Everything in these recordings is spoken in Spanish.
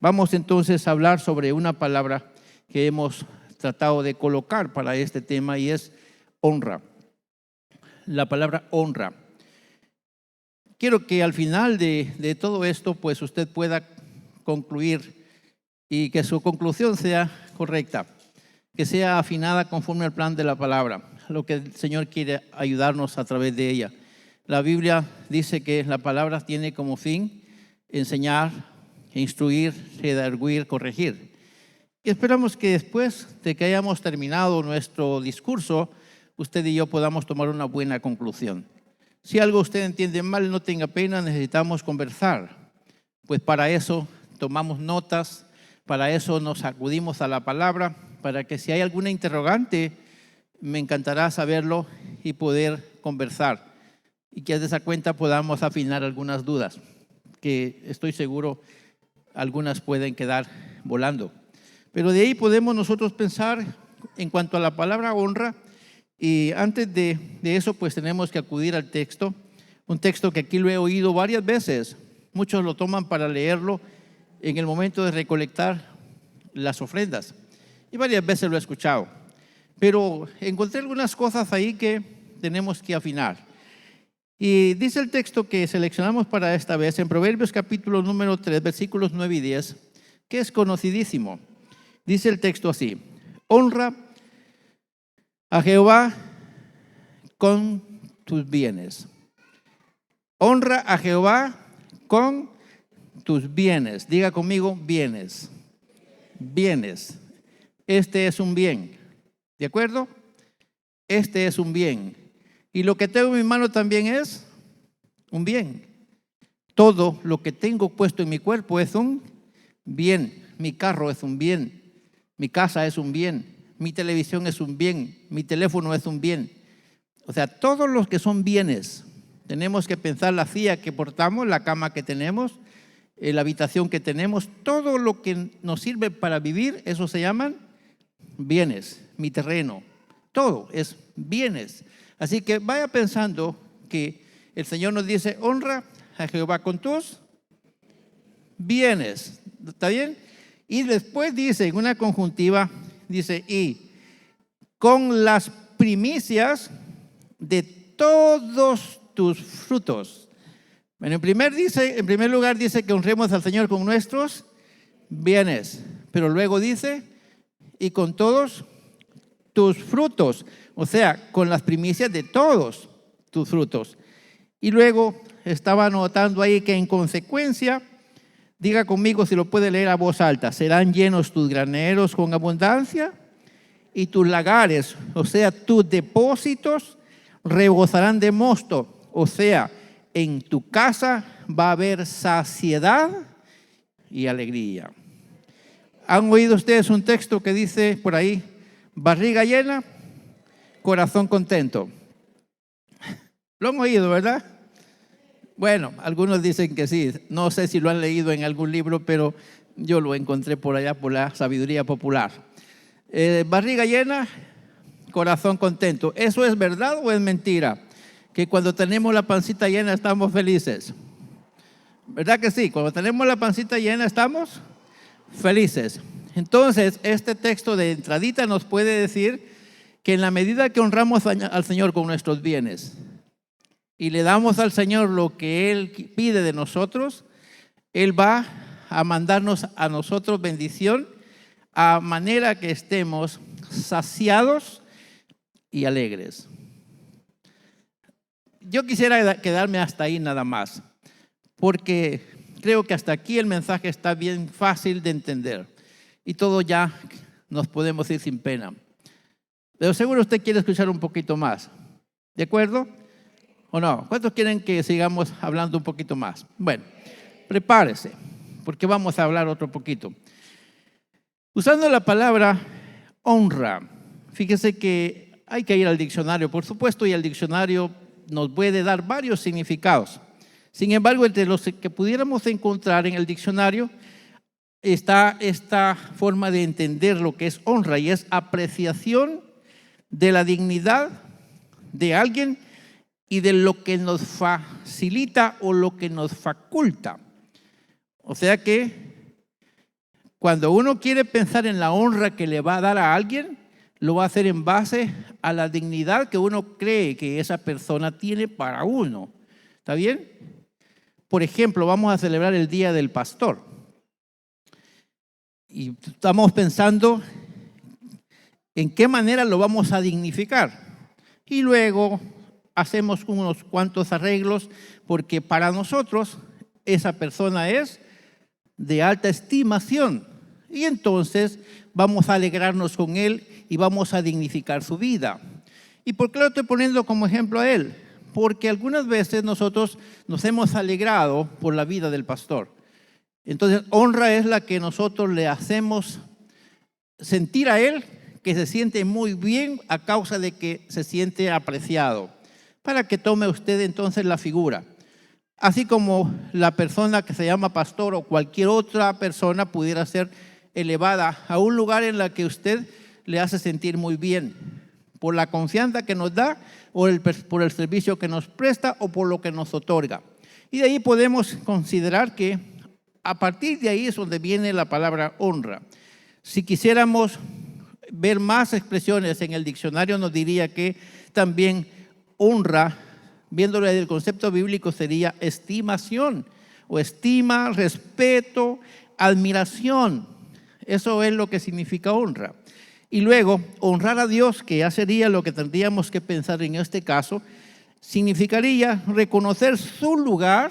Vamos entonces a hablar sobre una palabra que hemos tratado de colocar para este tema y es honra. La palabra honra. Quiero que al final de todo esto, pues usted pueda concluir y que su conclusión sea correcta, que sea afinada conforme al plan de la palabra, lo que el Señor quiere ayudarnos a través de ella. La Biblia dice que la palabra tiene como fin enseñar, instruir, redarguir, corregir. Y esperamos que después de que hayamos terminado nuestro discurso, usted y yo podamos tomar una buena conclusión. Si algo usted entiende mal, no tenga pena, necesitamos conversar. Pues para eso tomamos notas, para eso nos acudimos a la palabra, para que si hay alguna interrogante, me encantará saberlo y poder conversar. Y que de esa cuenta podamos afinar algunas dudas, que estoy seguro algunas pueden quedar volando. Pero de ahí podemos nosotros pensar en cuanto a la palabra honra. Y antes de eso, pues tenemos que acudir al texto, un texto que aquí lo he oído varias veces. Muchos lo toman para leerlo en el momento de recolectar las ofrendas. Y varias veces lo he escuchado. Pero encontré algunas cosas ahí que tenemos que afinar. Y dice el texto que seleccionamos para esta vez en Proverbios capítulo número 3, versículos 9 y 10, que es conocidísimo. Dice el texto así: honra a Jehová con tus bienes. Honra a Jehová con tus bienes. Diga conmigo, bienes. Bienes. Este es un bien. ¿De acuerdo? Este es un bien. Y lo que tengo en mi mano también es un bien. Todo lo que tengo puesto en mi cuerpo es un bien. Mi carro es un bien. Mi casa es un bien. Mi televisión es un bien. Mi teléfono es un bien. O sea, todos los que son bienes. Tenemos que pensar la silla que portamos, la cama que tenemos, la habitación que tenemos, todo lo que nos sirve para vivir, eso se llaman bienes. Mi terreno, todo es bienes. Así que vaya pensando que el Señor nos dice: honra a Jehová con tus bienes. ¿Está bien? Y después dice, en una conjuntiva, dice: y con las primicias de todos tus frutos. Bueno, en primer lugar dice que honremos al Señor con nuestros bienes, pero luego dice: y con todos tus frutos, o sea, con las primicias de todos tus frutos. Y luego estaba anotando ahí que en consecuencia, diga conmigo si lo puede leer a voz alta: serán llenos tus graneros con abundancia y tus lagares, o sea, tus depósitos rebosarán de mosto, o sea, en tu casa va a haber saciedad y alegría. ¿Han oído ustedes un texto que dice por ahí: barriga llena, corazón contento? Lo han oído, ¿verdad? Bueno, algunos dicen que sí. No sé si lo han leído en algún libro, pero yo lo encontré por allá por la sabiduría popular. Barriga llena, corazón contento. ¿Eso es verdad o es mentira? Que cuando tenemos la pancita llena estamos felices. ¿Verdad que sí? Cuando tenemos la pancita llena estamos felices. Entonces, este texto de entradita nos puede decir que en la medida que honramos al Señor con nuestros bienes y le damos al Señor lo que Él pide de nosotros, Él va a mandarnos a nosotros bendición a manera que estemos saciados y alegres. Yo quisiera quedarme hasta ahí nada más, porque creo que hasta aquí el mensaje está bien fácil de entender y todo ya nos podemos ir sin pena. Pero seguro usted quiere escuchar un poquito más. ¿De acuerdo? ¿O no? ¿Cuántos quieren que sigamos hablando un poquito más? Bueno, prepárese, porque vamos a hablar otro poquito. Usando la palabra honra, fíjese que hay que ir al diccionario, por supuesto, y el diccionario nos puede dar varios significados. Sin embargo, entre los que pudiéramos encontrar en el diccionario está esta forma de entender lo que es honra, y es apreciación de la dignidad de alguien y de lo que nos facilita o lo que nos faculta. O sea que Cuando uno quiere pensar en la honra que le va a dar a alguien, lo va a hacer en base a la dignidad que uno cree que esa persona tiene para uno. ¿Está bien? Por ejemplo, vamos a celebrar el Día del Pastor. Y estamos pensando en qué manera lo vamos a dignificar. Y luego hacemos unos cuantos arreglos porque para nosotros esa persona es de alta estimación. Y entonces vamos a alegrarnos con él y vamos a dignificar su vida. ¿Y por qué lo estoy poniendo como ejemplo a él? Porque algunas veces nosotros nos hemos alegrado por la vida del pastor. Entonces, honra es la que nosotros le hacemos sentir a él que se siente muy bien a causa de que se siente apreciado. Para que tome usted entonces la figura. Así como la persona que se llama pastor o cualquier otra persona pudiera ser elevada a un lugar en la que usted le hace sentir muy bien por la confianza que nos da o por el servicio que nos presta o por lo que nos otorga. Y de ahí podemos considerar que a partir de ahí es donde viene la palabra honra. Si quisiéramos ver más expresiones en el diccionario, nos diría que también honra, viéndolo desde el concepto bíblico, sería estimación o estima, respeto, admiración. Eso es lo que significa honra. Y luego, honrar a Dios, que ya sería lo que tendríamos que pensar en este caso, significaría reconocer su lugar,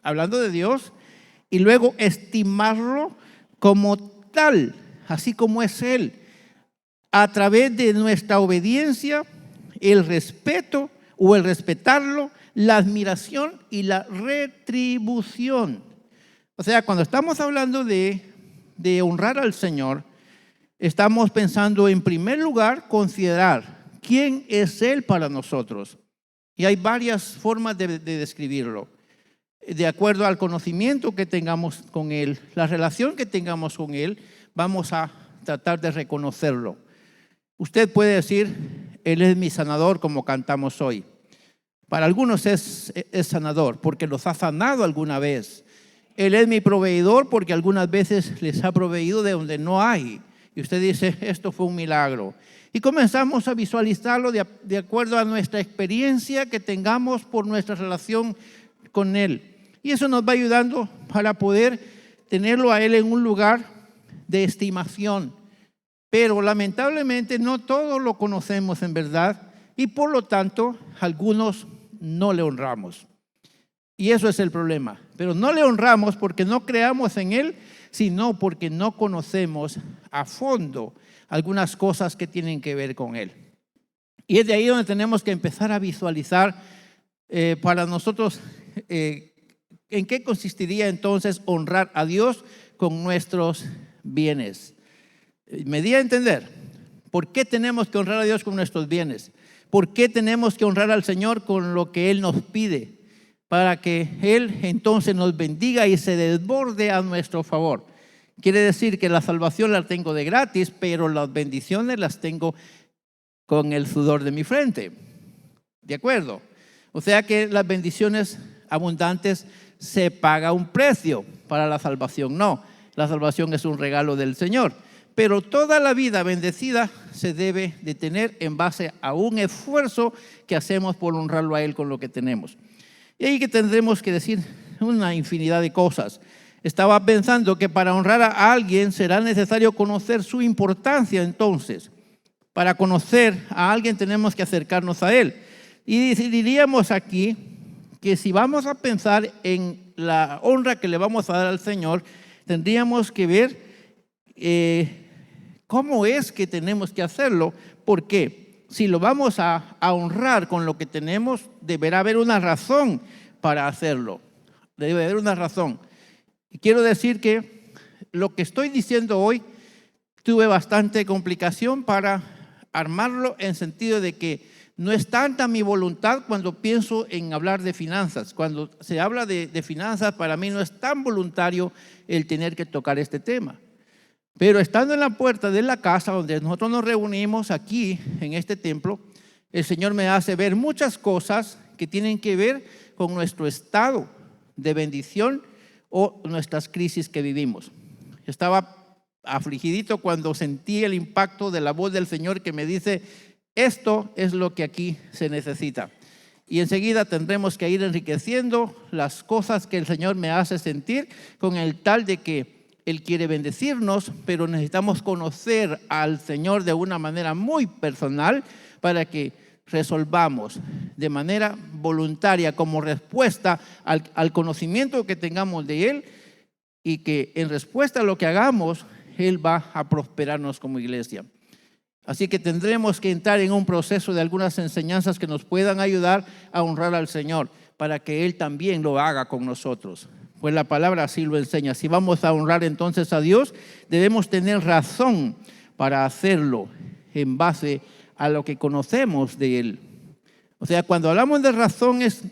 hablando de Dios, y luego estimarlo como tal, así como es Él, a través de nuestra obediencia, el respeto o el respetarlo, la admiración y la retribución. O sea, cuando estamos hablando de honrar al Señor, estamos pensando en primer lugar considerar quién es Él para nosotros. Y hay varias formas de describirlo. De acuerdo al conocimiento que tengamos con Él, la relación que tengamos con Él, vamos a tratar de reconocerlo. Usted puede decir, Él es mi sanador, como cantamos hoy. Para algunos es sanador porque los ha sanado alguna vez. Él es mi proveedor porque algunas veces les ha proveído de donde no hay. Y usted dice, esto fue un milagro. Y comenzamos a visualizarlo de acuerdo a nuestra experiencia que tengamos por nuestra relación con Él. Y eso nos va ayudando para poder tenerlo a Él en un lugar de estimación. Pero lamentablemente no todos lo conocemos en verdad y por lo tanto algunos no le honramos. Y eso es el problema. Pero no le honramos porque no creamos en Él, sino porque no conocemos a fondo algunas cosas que tienen que ver con Él. Y es de ahí donde tenemos que empezar a visualizar para nosotros en qué consistiría entonces honrar a Dios con nuestros bienes. ¿Me di a entender? ¿Por qué tenemos que honrar a Dios con nuestros bienes? ¿Por qué tenemos que honrar al Señor con lo que Él nos pide? Para que Él entonces nos bendiga y se desborde a nuestro favor. Quiere decir que la salvación la tengo de gratis, pero las bendiciones las tengo con el sudor de mi frente. ¿De acuerdo? O sea que las bendiciones abundantes se paga un precio, para la salvación no. La salvación es un regalo del Señor. Pero toda la vida bendecida se debe de tener en base a un esfuerzo que hacemos por honrarlo a Él con lo que tenemos. Y ahí que tendremos que decir una infinidad de cosas. Estaba pensando que para honrar a alguien será necesario conocer su importancia entonces. Para conocer a alguien tenemos que acercarnos a Él. Y diríamos aquí que si vamos a pensar en la honra que le vamos a dar al Señor, tendríamos que ver cómo es que tenemos que hacerlo. ¿Por qué? Si lo vamos a honrar con lo que tenemos, deberá haber una razón para hacerlo. Debe haber una razón. Y quiero decir que lo que estoy diciendo hoy, tuve bastante complicación para armarlo en sentido de que no es tanta mi voluntad cuando pienso en hablar de finanzas. Cuando se habla de finanzas, para mí no es tan voluntario el tener que tocar este tema. Pero estando en la puerta de la casa donde nosotros nos reunimos aquí en este templo, el Señor me hace ver muchas cosas que tienen que ver con nuestro estado de bendición o nuestras crisis que vivimos. Estaba afligidito cuando sentí el impacto de la voz del Señor que me dice, esto es lo que aquí se necesita. Y enseguida tendremos que ir enriqueciendo las cosas que el Señor me hace sentir con el tal de que Él quiere bendecirnos, pero necesitamos conocer al Señor de una manera muy personal para que resolvamos de manera voluntaria como respuesta al conocimiento que tengamos de Él, y que en respuesta a lo que hagamos, Él va a prosperarnos como iglesia. Así que tendremos que entrar en un proceso de algunas enseñanzas que nos puedan ayudar a honrar al Señor, para que Él también lo haga con nosotros. Pues la palabra así lo enseña. Si vamos a honrar entonces a Dios, debemos tener razón para hacerlo en base a lo que conocemos de Él. O sea, cuando hablamos de razón es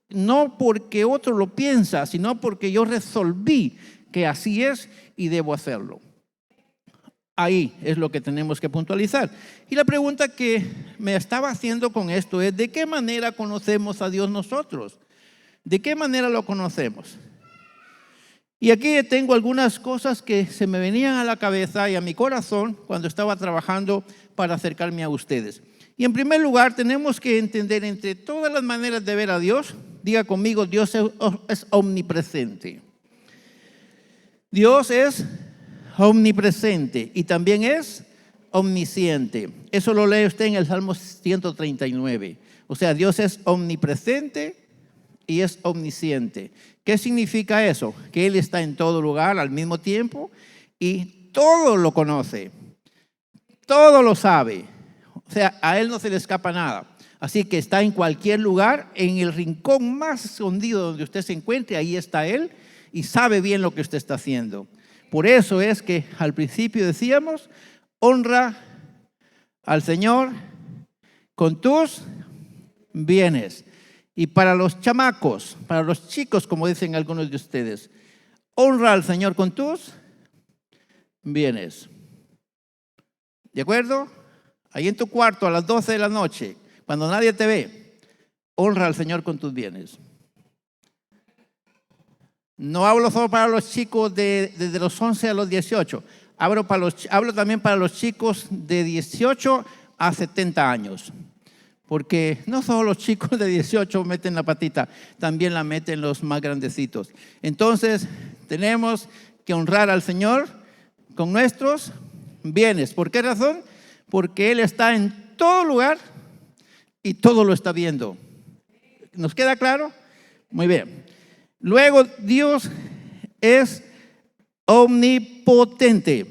no porque otro lo piensa, sino porque yo resolví que así es y debo hacerlo. Ahí es lo que tenemos que puntualizar. Y la pregunta que me estaba haciendo con esto es, ¿de qué manera conocemos a Dios nosotros? ¿De qué manera lo conocemos? Y aquí tengo algunas cosas que se me venían a la cabeza y a mi corazón cuando estaba trabajando para acercarme a ustedes. Y en primer lugar, tenemos que entender entre todas las maneras de ver a Dios, diga conmigo, Dios es omnipresente. Dios es omnipresente y también es omnisciente. Eso lo lee usted en el Salmo 139. O sea, Dios es omnipresente y es omnisciente. ¿Qué significa eso? Que Él está en todo lugar al mismo tiempo y todo lo conoce, todo lo sabe. O sea, a Él no se le escapa nada. Así que está en cualquier lugar, en el rincón más escondido donde usted se encuentre, ahí está Él y sabe bien lo que usted está haciendo. Por eso es que al principio decíamos, honra al Señor con tus bienes. Y para los chamacos, para los chicos, como dicen algunos de ustedes, honra al Señor con tus bienes. ¿De acuerdo? Ahí en tu cuarto a las 12 de la noche, cuando nadie te ve, honra al Señor con tus bienes. No hablo solo para los chicos desde los 11 a los 18. Hablo también para los chicos de 18 a 70 años. Porque no solo los chicos de 18 meten la patita, también la meten los más grandecitos. Entonces, tenemos que honrar al Señor con nuestros bienes. ¿Por qué razón? Porque Él está en todo lugar y todo lo está viendo. ¿Nos queda claro? Muy bien. Luego, Dios es omnipotente.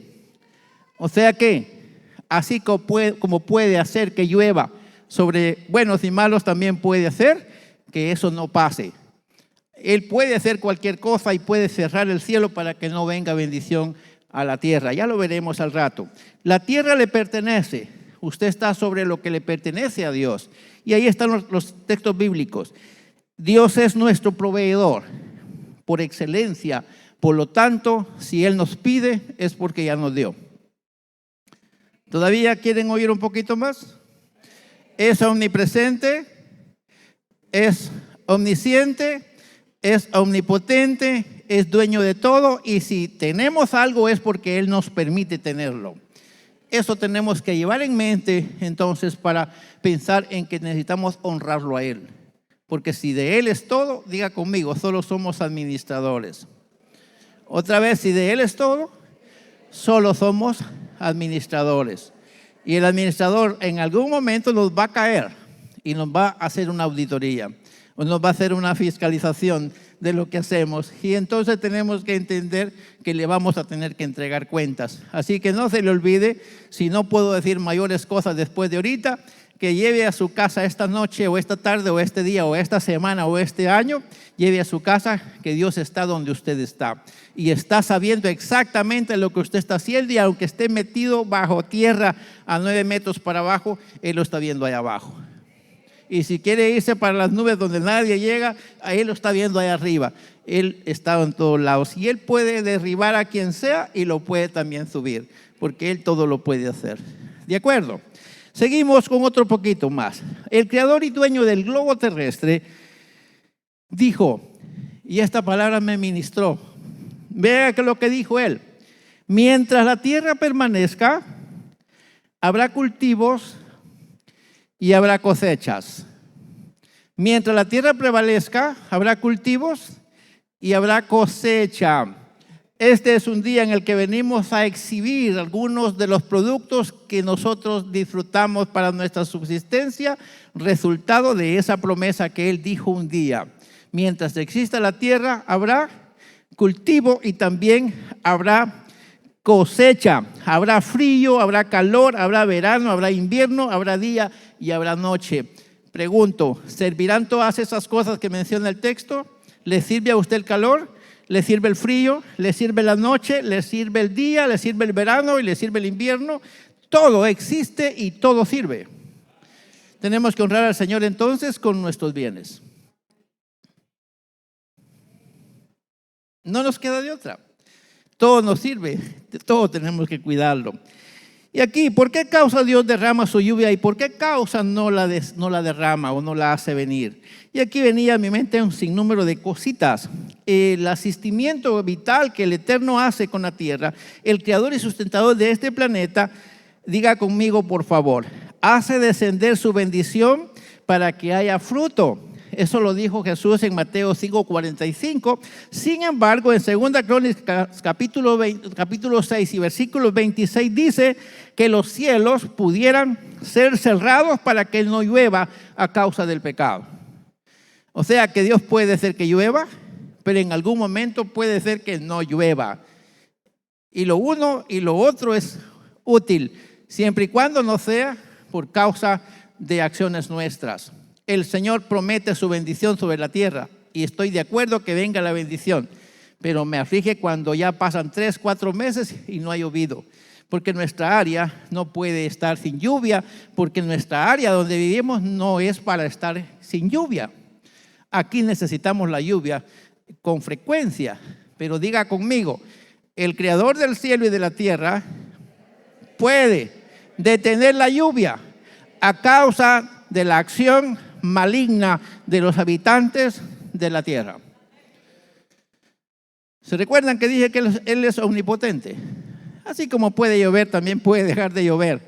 O sea que, así como puede hacer que llueva sobre buenos y malos, también puede hacer que eso no pase. Él puede hacer cualquier cosa y puede cerrar el cielo para que no venga bendición a la tierra. Ya lo veremos al rato. La tierra le pertenece. Usted está sobre lo que le pertenece a Dios. Y ahí están los textos bíblicos. Dios es nuestro proveedor por excelencia. Por lo tanto, si Él nos pide, es porque ya nos dio. ¿Todavía quieren oír un poquito más? Es omnipresente, es omnisciente, es omnipotente, es dueño de todo, y si tenemos algo es porque Él nos permite tenerlo. Eso tenemos que llevar en mente entonces para pensar en que necesitamos honrarlo a Él. Porque si de Él es todo, diga conmigo, solo somos administradores. Otra vez, si de Él es todo, solo somos administradores. Y el administrador en algún momento nos va a caer y nos va a hacer una auditoría o nos va a hacer una fiscalización de lo que hacemos. Y entonces tenemos que entender que le vamos a tener que entregar cuentas. Así que no se le olvide, si no puedo decir mayores cosas después de ahorita, que lleve a su casa esta noche o esta tarde o este día o esta semana o este año, lleve a su casa que Dios está donde usted está y está sabiendo exactamente lo que usted está haciendo, y aunque esté metido bajo tierra a 9 metros para abajo, Él lo está viendo ahí abajo. Y si quiere irse para las nubes donde nadie llega, a Él lo está viendo ahí arriba. Él está en todos lados y Él puede derribar a quien sea y lo puede también subir, porque Él todo lo puede hacer. ¿De acuerdo? Seguimos con otro poquito más. El creador y dueño del globo terrestre dijo, y esta palabra me ministró, vea que lo que dijo Él: Mientras la tierra permanezca, habrá cultivos y habrá cosechas. Mientras la tierra prevalezca, habrá cultivos y habrá cosecha. Este es un día en el que venimos a exhibir algunos de los productos que nosotros disfrutamos para nuestra subsistencia, resultado de esa promesa que Él dijo un día. Mientras exista la tierra, habrá cultivo y también habrá cosecha. Habrá frío, habrá calor, habrá verano, habrá invierno, habrá día y habrá noche. Pregunto, ¿servirán todas esas cosas que menciona el texto? ¿Le sirve a usted el calor? ¿Le sirve el frío? ¿Le sirve la noche? ¿Le sirve el día? ¿Le sirve el verano? ¿Y le sirve el invierno? Todo existe y todo sirve. Tenemos que honrar al Señor entonces con nuestros bienes. No nos queda de otra. Todo nos sirve, todo tenemos que cuidarlo. Y aquí, ¿por qué causa Dios derrama su lluvia y por qué causa no la derrama o no la hace venir? Y aquí venía a mi mente un sinnúmero de cositas. El asistimiento vital que el Eterno hace con la tierra, el creador y sustentador de este planeta, diga conmigo por favor, hace descender su bendición para que haya fruto. Eso lo dijo Jesús en Mateo 5:45. Sin embargo, en 2 Crónicas capítulo 6 y versículo 26 dice que los cielos pudieran ser cerrados para que no llueva a causa del pecado. O sea que Dios puede hacer que llueva, pero en algún momento puede ser que no llueva. Y lo uno y lo otro es útil, siempre y cuando no sea por causa de acciones nuestras. El Señor promete su bendición sobre la tierra y estoy de acuerdo que venga la bendición, pero me aflige cuando ya pasan 3, 4 meses y no ha llovido, porque nuestra área no puede estar sin lluvia, porque nuestra área donde vivimos no es para estar sin lluvia. Aquí necesitamos la lluvia con frecuencia, pero diga conmigo, el Creador del cielo y de la tierra puede detener la lluvia a causa de la acción maligna de los habitantes de la tierra. ¿Se recuerdan que dije que Él es omnipotente? Así como puede llover, también puede dejar de llover.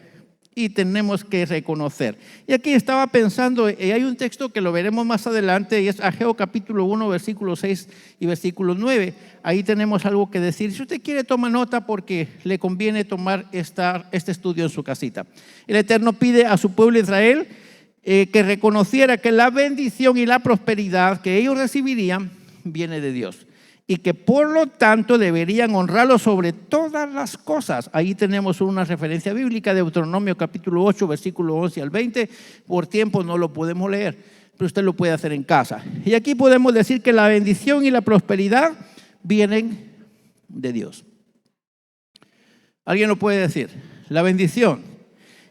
Y tenemos que reconocer. Y aquí estaba pensando, y hay un texto que lo veremos más adelante, y es Ageo capítulo 1, versículo 6 y versículo 9. Ahí tenemos algo que decir. Si usted quiere, toma nota porque le conviene tomar este estudio en su casita. El Eterno pide a su pueblo Israel que reconociera que la bendición y la prosperidad que ellos recibirían viene de Dios y que por lo tanto deberían honrarlo sobre todas las cosas. Ahí tenemos una referencia bíblica de Deuteronomio capítulo 8, versículo 11 al 20. Por tiempo no lo podemos leer, pero usted lo puede hacer en casa. Y aquí podemos decir que la bendición y la prosperidad vienen de Dios. ¿Alguien lo puede decir? La bendición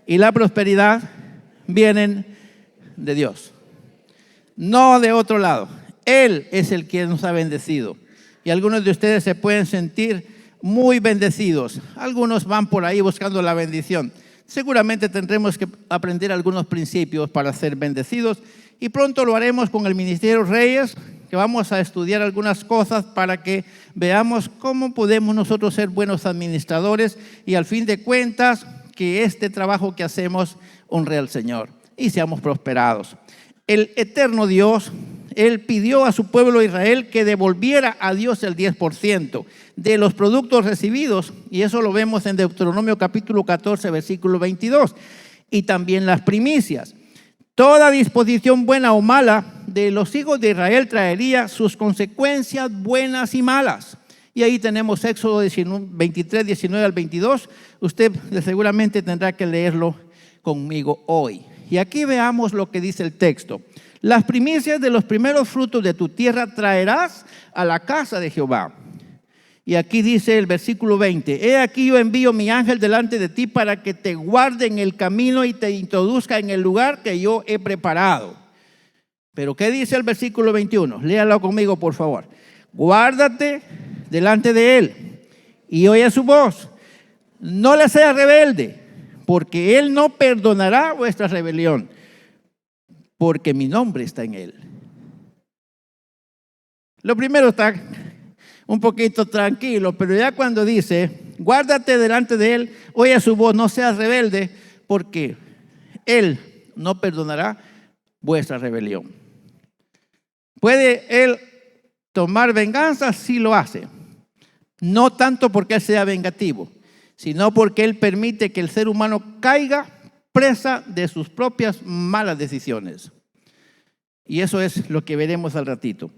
y la prosperidad vienen de Dios, no de otro lado. Él es el que nos ha bendecido y algunos de ustedes se pueden sentir muy bendecidos. Algunos van por ahí buscando la bendición. Seguramente tendremos que aprender algunos principios para ser bendecidos y pronto lo haremos con el Ministerio Reyes, que vamos a estudiar algunas cosas para que veamos cómo podemos nosotros ser buenos administradores y al fin de cuentas que este trabajo que hacemos honre al Señor y seamos prosperados. El eterno Dios, Él pidió a su pueblo Israel que devolviera a Dios el 10% de los productos recibidos, y eso lo vemos en Deuteronomio capítulo 14, versículo 22, y también las primicias. Toda disposición buena o mala de los hijos de Israel traería sus consecuencias buenas y malas. Y ahí tenemos Éxodo 23, 19 al 22. Usted seguramente tendrá que leerlo conmigo hoy. Y aquí veamos lo que dice el texto. Las primicias de los primeros frutos de tu tierra traerás a la casa de Jehová. Y aquí dice el versículo 20, he aquí yo envío mi ángel delante de ti para que te guarde en el camino y te introduzca en el lugar que yo he preparado. Pero ¿qué dice el versículo 21? Léalo conmigo, por favor. Guárdate delante de él y oye su voz. No le seas rebelde, porque él no perdonará vuestra rebelión, porque mi nombre está en él. Lo primero está un poquito tranquilo, pero ya cuando dice, guárdate delante de Él, oye su voz, no seas rebelde, porque Él no perdonará vuestra rebelión. ¿Puede Él tomar venganza? Sí lo hace. No tanto porque Él sea vengativo, sino porque Él permite que el ser humano caiga presa de sus propias malas decisiones. Y eso es lo que veremos al ratito.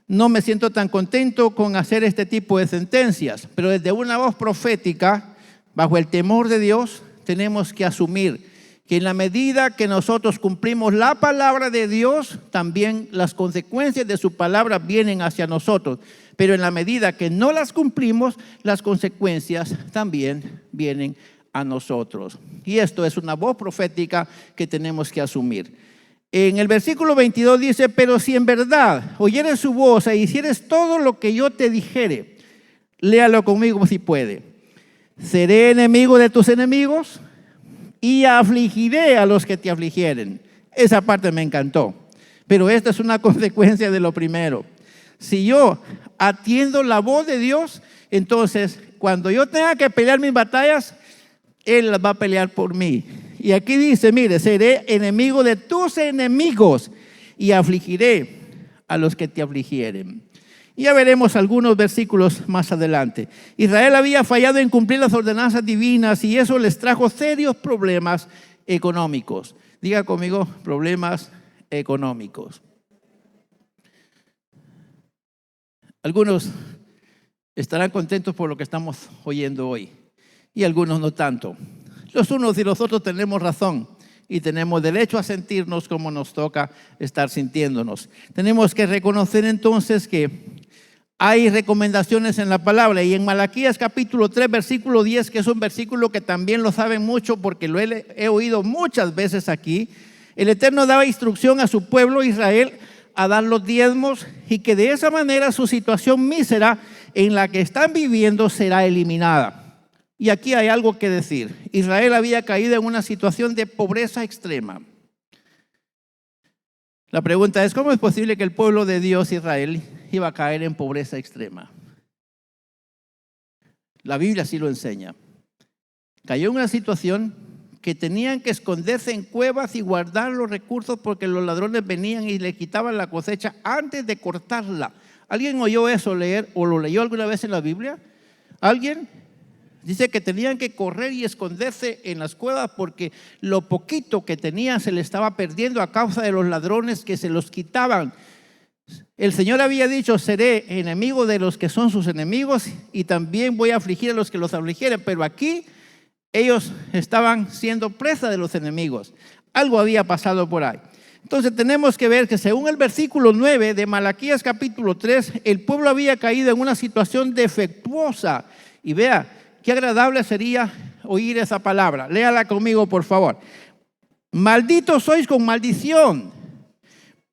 No me siento tan contento con hacer este tipo de sentencias, pero desde una voz profética, bajo el temor de Dios, tenemos que asumir que en la medida que nosotros cumplimos la palabra de Dios, también las consecuencias de su palabra vienen hacia nosotros. Pero en la medida que no las cumplimos, las consecuencias también vienen a nosotros. Y esto es una voz profética que tenemos que asumir. En el versículo 22 dice, pero si en verdad oyeres su voz e hicieres todo lo que yo te dijere, léalo conmigo si puede. Seré enemigo de tus enemigos y afligiré a los que te afligieren. Esa parte me encantó. Pero esta es una consecuencia de lo primero. Si yo atiendo la voz de Dios, entonces cuando yo tenga que pelear mis batallas, Él las va a pelear por mí. Y aquí dice, mire, seré enemigo de tus enemigos y afligiré a los que te afligieren. Y ya veremos algunos versículos más adelante. Israel había fallado en cumplir las ordenanzas divinas y eso les trajo serios problemas económicos. Diga conmigo, problemas económicos. Algunos estarán contentos por lo que estamos oyendo hoy y algunos no tanto. Los unos y los otros tenemos razón y tenemos derecho a sentirnos como nos toca estar sintiéndonos. Tenemos que reconocer entonces que hay recomendaciones en la palabra y en Malaquías capítulo 3 versículo 10, que es un versículo que también lo saben mucho porque lo he oído muchas veces aquí. El Eterno daba instrucción a su pueblo Israel a dar los diezmos y que de esa manera su situación mísera en la que están viviendo será eliminada. Y aquí hay algo que decir. Israel había caído en una situación de pobreza extrema. La pregunta es, ¿cómo es posible que el pueblo de Dios, Israel, iba a caer en pobreza extrema? La Biblia sí lo enseña. Cayó en una situación que tenían que esconderse en cuevas y guardar los recursos porque los ladrones venían y le quitaban la cosecha antes de cortarla. ¿Alguien oyó eso leer o lo leyó alguna vez en la Biblia? ¿Alguien? Dice que tenían que correr y esconderse en las cuevas porque lo poquito que tenían se le estaba perdiendo a causa de los ladrones que se los quitaban. El Señor había dicho, seré enemigo de los que son sus enemigos y también voy a afligir a los que los afligieren. Pero aquí ellos estaban siendo presa de los enemigos. Algo había pasado por ahí. Entonces tenemos que ver que según el versículo 9 de Malaquías capítulo 3, el pueblo había caído en una situación defectuosa. Y vea, qué agradable sería oír esa palabra. Léala conmigo, por favor. Malditos sois con maldición,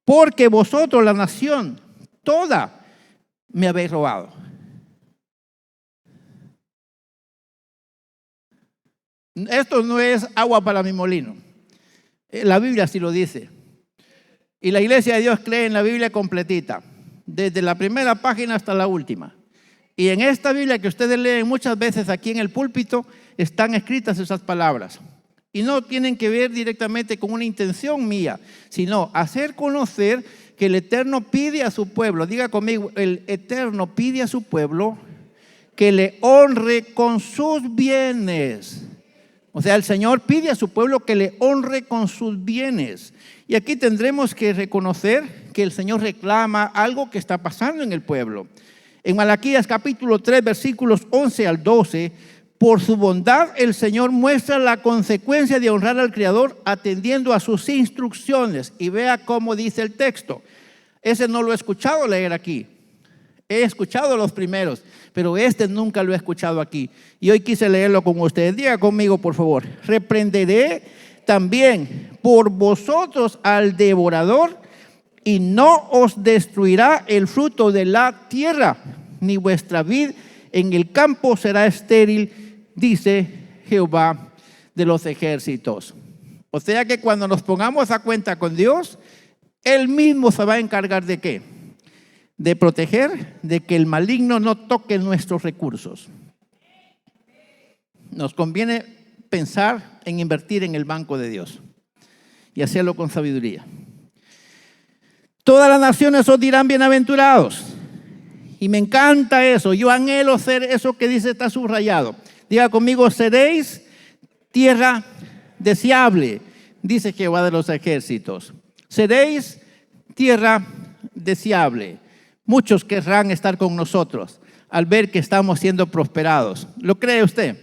porque vosotros, la nación toda, me habéis robado. Esto no es agua para mi molino. La Biblia sí lo dice. Y la iglesia de Dios cree en la Biblia completita, desde la primera página hasta la última. Y en esta Biblia que ustedes leen muchas veces aquí en el púlpito, están escritas esas palabras. Y no tienen que ver directamente con una intención mía, sino hacer conocer que el Eterno pide a su pueblo, diga conmigo, el Eterno pide a su pueblo que le honre con sus bienes. O sea, el Señor pide a su pueblo que le honre con sus bienes. Y aquí tendremos que reconocer que el Señor reclama algo que está pasando en el pueblo. En Malaquías capítulo 3, versículos 11 al 12, por su bondad el Señor muestra la consecuencia de honrar al Creador atendiendo a sus instrucciones. Y vea cómo dice el texto. Ese no lo he escuchado leer aquí. He escuchado los primeros, pero este nunca lo he escuchado aquí. Y hoy quise leerlo con ustedes. Diga conmigo, por favor. Reprenderé también por vosotros al devorador y no os destruirá el fruto de la tierra, ni vuestra vid en el campo será estéril, dice Jehová de los ejércitos. O sea que cuando nos pongamos a cuenta con Dios, Él mismo se va a encargar de ¿qué? De proteger, de que el maligno no toque nuestros recursos. nos conviene pensar en invertir en el banco de Dios y hacerlo con sabiduría. Todas las naciones os dirán bienaventurados. Y me encanta eso. Yo anhelo ser eso que dice, está subrayado. Diga conmigo, seréis tierra deseable, dice Jehová de los ejércitos. Seréis tierra deseable. Muchos querrán estar con nosotros al ver que estamos siendo prosperados. ¿Lo cree usted?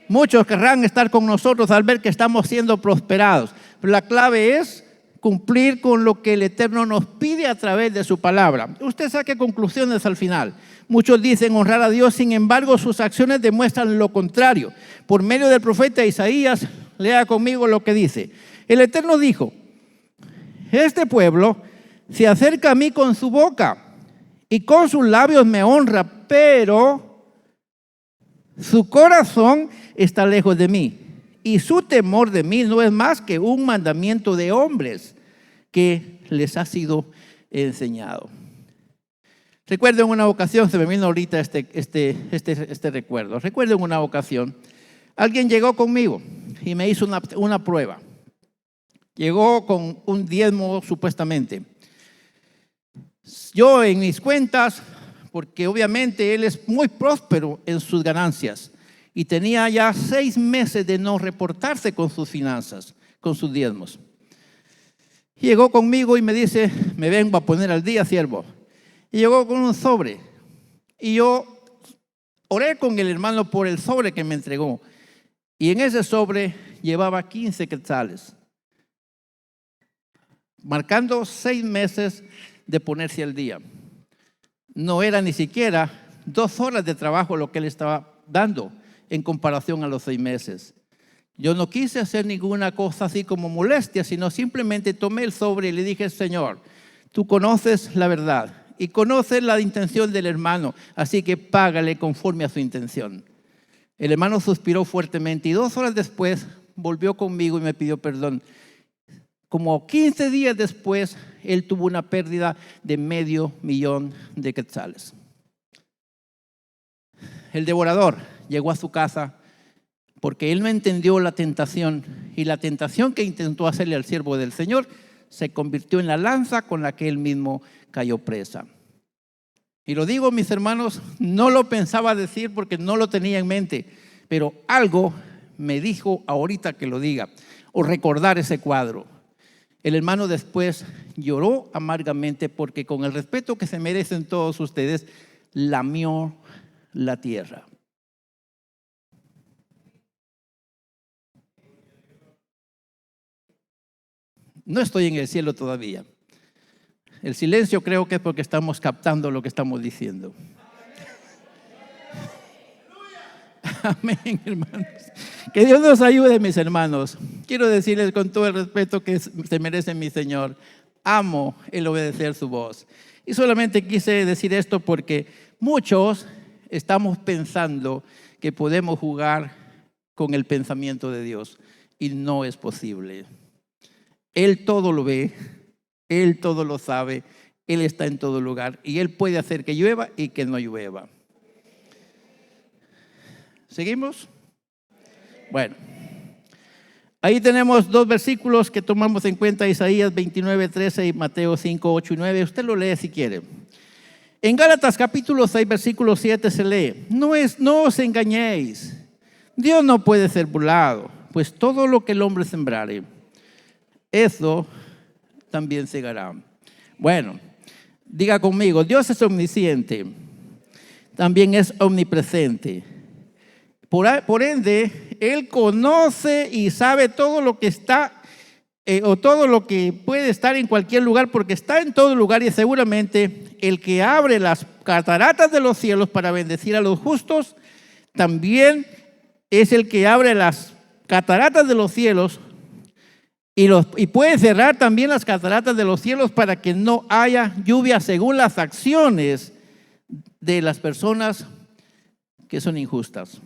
Muchos querrán estar con nosotros al ver que estamos siendo prosperados. Pero la clave es cumplir con lo que el Eterno nos pide a través de su palabra. Usted saque conclusiones al final. Muchos dicen honrar a Dios, sin embargo, sus acciones demuestran lo contrario. Por medio del profeta Isaías, lea conmigo lo que dice. El Eterno dijo: este pueblo se acerca a mí con su boca y con sus labios me honra, pero su corazón está lejos de mí y su temor de mí no es más que un mandamiento de hombres que les ha sido enseñado. Recuerdo en una ocasión, se me vino ahorita este recuerdo. Recuerdo en una ocasión, alguien llegó conmigo y me hizo una prueba. Llegó con un diezmo supuestamente. Yo en mis cuentas, porque obviamente él es muy próspero en sus ganancias y tenía ya 6 meses de no reportarse con sus finanzas, con sus diezmos. Llegó conmigo y me dice: me vengo a poner al día, siervo. Y llegó con un sobre. Y yo oré con el hermano por el sobre que me entregó. Y en ese sobre llevaba 15 quetzales, marcando 6 meses de ponerse al día. No era ni siquiera 2 horas de trabajo lo que él estaba dando en comparación a los 6 meses. Yo no quise hacer ninguna cosa así como molestia, sino simplemente tomé el sobre y le dije: Señor, tú conoces la verdad y conoces la intención del hermano, así que págale conforme a su intención. El hermano suspiró fuertemente y 2 horas después volvió conmigo y me pidió perdón. Como 15 días después, él tuvo una pérdida de $500,000 de quetzales. El devorador llegó a su casa porque él no entendió la tentación, y la tentación que intentó hacerle al siervo del Señor se convirtió en la lanza con la que él mismo cayó presa. Y lo digo, mis hermanos, no lo pensaba decir porque no lo tenía en mente, pero algo me dijo ahorita que lo diga, o recordar ese cuadro. El hermano después lloró amargamente porque, con el respeto que se merecen todos ustedes, lamió la tierra. No estoy en el cielo todavía. El silencio creo que es porque estamos captando lo que estamos diciendo. Amén, hermanos. Que Dios nos ayude, mis hermanos. Quiero decirles con todo el respeto que se merece mi Señor, amo el obedecer su voz. Y solamente quise decir esto porque muchos estamos pensando que podemos jugar con el pensamiento de Dios y no es posible. Él todo lo ve, Él todo lo sabe, Él está en todo lugar y Él puede hacer que llueva y que no llueva. ¿Seguimos? Bueno, ahí tenemos 2 versículos que tomamos en cuenta: Isaías 29:13 y Mateo 5:8-9. Usted lo lee si quiere. En Gálatas capítulo 6, versículo 7 se lee: no os engañéis, Dios no puede ser burlado, pues todo lo que el hombre sembrare, eso también segará. Bueno, diga conmigo: Dios es omnisciente, también es omnipresente. Por ende, Él conoce y sabe todo lo que está o todo lo que puede estar en cualquier lugar, porque está en todo lugar, y seguramente el que abre las cataratas de los cielos para bendecir a los justos, también es el que abre las cataratas de los cielos y puede cerrar también las cataratas de los cielos para que no haya lluvia según las acciones de las personas que son injustas.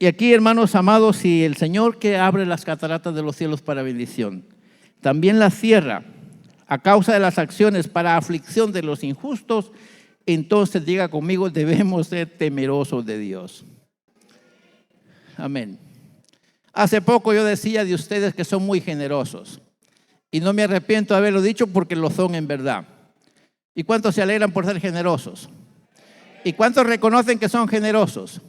Y aquí, hermanos amados, si el Señor que abre las cataratas de los cielos para bendición, también las cierra a causa de las acciones para aflicción de los injustos, entonces diga conmigo, debemos ser temerosos de Dios. Amén. Hace poco yo decía de ustedes que son muy generosos. Y no me arrepiento de haberlo dicho porque lo son en verdad. ¿Y cuántos se alegran por ser generosos? ¿Y cuántos reconocen que son generosos?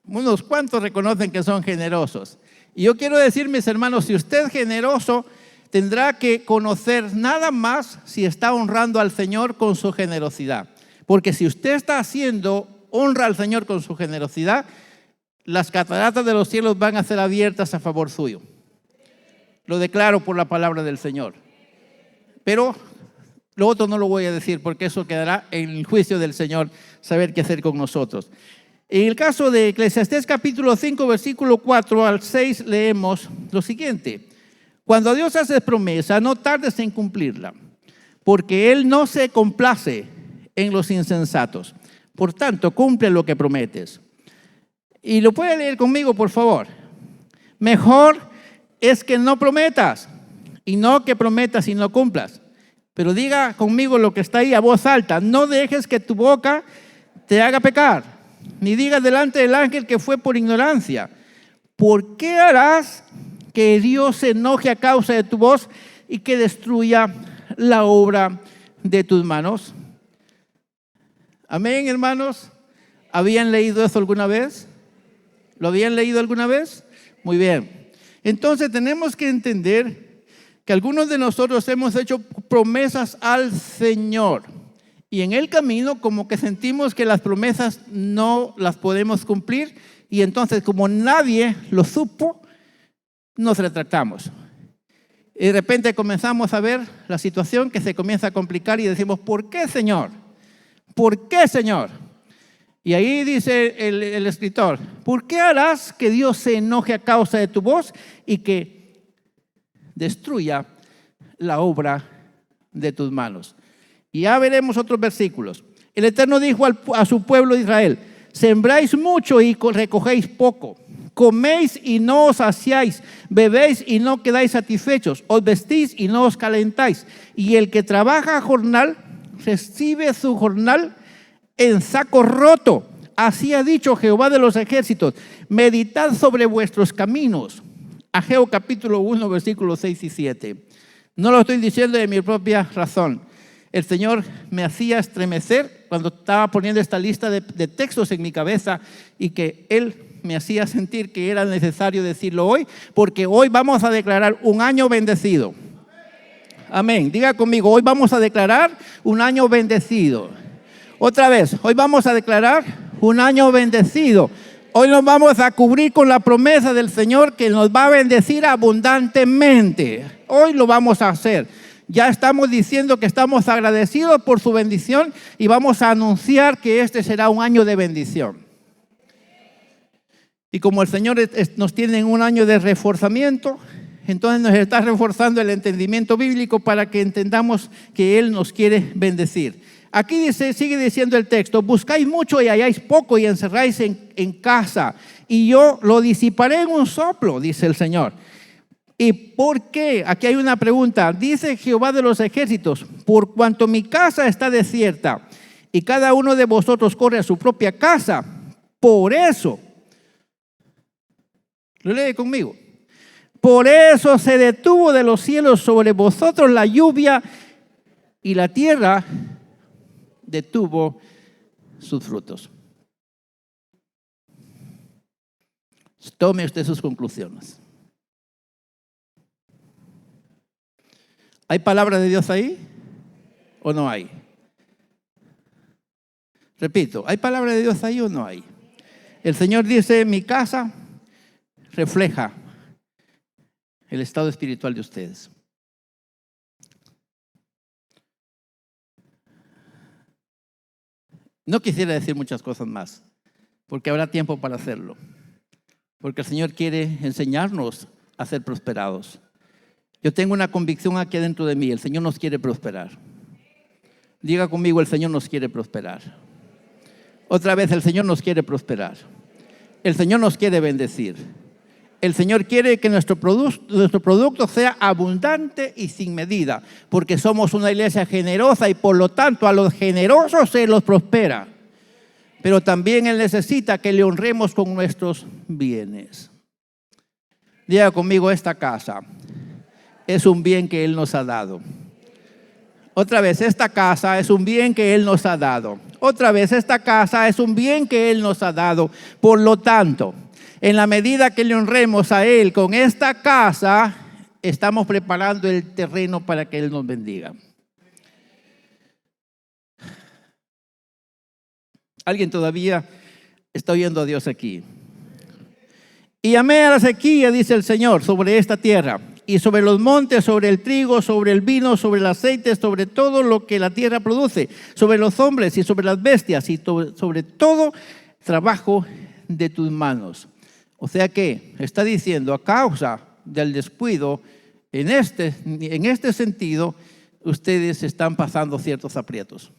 Unos cuantos reconocen que son generosos. Y yo quiero decir, mis hermanos, si usted es generoso, tendrá que conocer nada más si está honrando al Señor con su generosidad. Porque si usted está haciendo honra al Señor con su generosidad, las cataratas de los cielos van a ser abiertas a favor suyo. Lo declaro por la palabra del Señor. Pero lo otro no lo voy a decir porque eso quedará en el juicio del Señor, saber qué hacer con nosotros. En el caso de Eclesiastés capítulo 5, versículo 4 al 6, leemos lo siguiente. Cuando a Dios haces promesa, no tardes en cumplirla, porque Él no se complace en los insensatos. Por tanto, cumple lo que prometes. Y lo puede leer conmigo, por favor. Mejor es que no prometas, y no que prometas y no cumplas. Pero diga conmigo lo que está ahí a voz alta. No dejes que tu boca te haga pecar, ni digas delante del ángel que fue por ignorancia. ¿Por qué harás que Dios se enoje a causa de tu voz y que destruya la obra de tus manos? Amén, hermanos. ¿Habían leído eso alguna vez? ¿Lo habían leído alguna vez? Muy bien. Entonces tenemos que entender que algunos de nosotros hemos hecho promesas al Señor. Y en el camino como que sentimos que las promesas no las podemos cumplir. Y entonces como nadie lo supo, nos retractamos. Y de repente comenzamos a ver la situación que se comienza a complicar y decimos, ¿por qué, Señor? ¿Por qué, Señor? Y ahí dice el escritor, ¿por qué harás que Dios se enoje a causa de tu voz y que destruya la obra de tus manos? Y ya veremos otros versículos. El Eterno dijo a su pueblo de Israel, sembráis mucho y recogéis poco. Coméis y no os saciáis, bebéis y no quedáis satisfechos, os vestís y no os calentáis. Y el que trabaja a jornal, recibe su jornal en saco roto. Así ha dicho Jehová de los ejércitos, meditad sobre vuestros caminos. Ageo capítulo 1, versículos 6 y 7. No lo estoy diciendo de mi propia razón. El Señor me hacía estremecer cuando estaba poniendo esta lista de textos en mi cabeza y que Él me hacía sentir que era necesario decirlo hoy, porque hoy vamos a declarar un año bendecido. Amén. Diga conmigo, hoy vamos a declarar un año bendecido. Otra vez, hoy vamos a declarar un año bendecido. Hoy nos vamos a cubrir con la promesa del Señor que nos va a bendecir abundantemente. Hoy lo vamos a hacer. Ya estamos diciendo que estamos agradecidos por su bendición y vamos a anunciar que este será un año de bendición. Y como el Señor nos tiene en un año de reforzamiento, entonces nos está reforzando el entendimiento bíblico para que entendamos que Él nos quiere bendecir. Aquí dice, sigue diciendo el texto, buscáis mucho y halláis poco y encerráis en casa y yo lo disiparé en un soplo, dice el Señor. ¿Y por qué? Aquí hay una pregunta. Dice Jehová de los ejércitos, por cuanto mi casa está desierta y cada uno de vosotros corre a su propia casa, por eso, lo lee conmigo, por eso se detuvo de los cielos sobre vosotros la lluvia y la tierra detuvo sus frutos. Tome usted sus conclusiones. ¿Hay palabra de Dios ahí o no hay? Repito, ¿hay palabra de Dios ahí o no hay? El Señor dice, mi casa refleja el estado espiritual de ustedes. No quisiera decir muchas cosas más, porque habrá tiempo para hacerlo. Porque el Señor quiere enseñarnos a ser prosperados. Yo tengo una convicción aquí dentro de mí, el Señor nos quiere prosperar. Diga conmigo, el Señor nos quiere prosperar. Otra vez, el Señor nos quiere prosperar. El Señor nos quiere bendecir. El Señor quiere que nuestro producto sea abundante y sin medida, porque somos una iglesia generosa y por lo tanto a los generosos se los prospera. pero también Él necesita que le honremos con nuestros bienes. Diga conmigo, esta casa es un bien que Él nos ha dado. Otra vez, esta casa es un bien que Él nos ha dado. Otra vez, esta casa es un bien que Él nos ha dado. Por lo tanto, en la medida que le honremos a Él con esta casa, estamos preparando el terreno para que Él nos bendiga. ¿Alguien todavía está oyendo a Dios aquí? Y llamé a la sequía, dice el Señor, sobre esta tierra, y sobre los montes, sobre el trigo, sobre el vino, sobre el aceite, sobre todo lo que la tierra produce, sobre los hombres y sobre las bestias, y sobre todo trabajo de tus manos. O sea que está diciendo, a causa del descuido, en este sentido, ustedes están pasando ciertos aprietos.